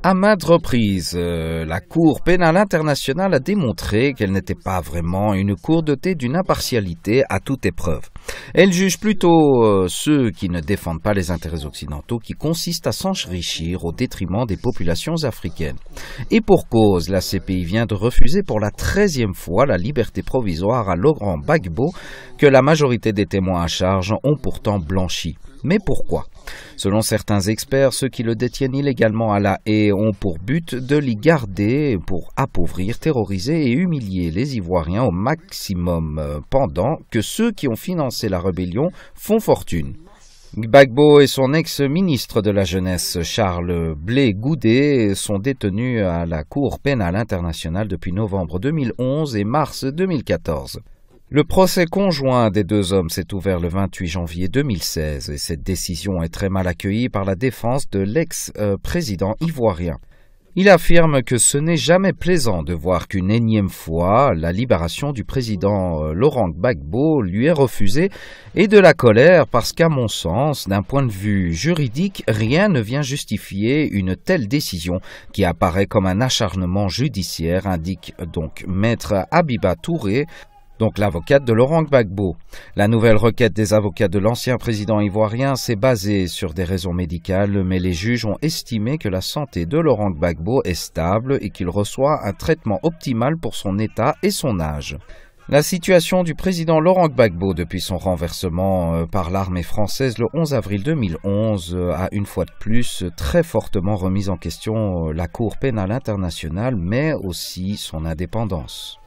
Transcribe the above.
À maintes reprises, la Cour pénale internationale a démontré qu'elle n'était pas vraiment une cour dotée d'une impartialité à toute épreuve. Elle juge plutôt ceux qui ne défendent pas les intérêts occidentaux, qui consistent à s'enrichir au détriment des populations africaines. Et pour cause, la CPI vient de refuser pour la 13e fois la liberté provisoire à Laurent Gbagbo, que la majorité des témoins à charge ont pourtant blanchi. Mais pourquoi? Selon certains experts, ceux qui le détiennent illégalement à La Haye ont pour but de l'y garder pour appauvrir, terroriser et humilier les Ivoiriens au maximum, pendant que ceux qui ont financé la rébellion font fortune. Gbagbo et son ex-ministre de la Jeunesse, Charles Blé Goudé, sont détenus à la Cour pénale internationale depuis novembre 2011 et mars 2014. Le procès conjoint des deux hommes s'est ouvert le 28 janvier 2016 et cette décision est très mal accueillie par la défense de l'ex-président ivoirien. Il affirme que ce n'est jamais plaisant de voir qu'une énième fois, la libération du président Laurent Gbagbo lui est refusée et de la colère parce qu'à mon sens, d'un point de vue juridique, rien ne vient justifier une telle décision qui apparaît comme un acharnement judiciaire, indique donc Maître Habiba Touré, donc l'avocate de Laurent Gbagbo. La nouvelle requête des avocats de l'ancien président ivoirien s'est basée sur des raisons médicales, mais les juges ont estimé que la santé de Laurent Gbagbo est stable et qu'il reçoit un traitement optimal pour son état et son âge. La situation du président Laurent Gbagbo depuis son renversement par l'armée française le 11 avril 2011 a une fois de plus très fortement remis en question la Cour pénale internationale, mais aussi son indépendance.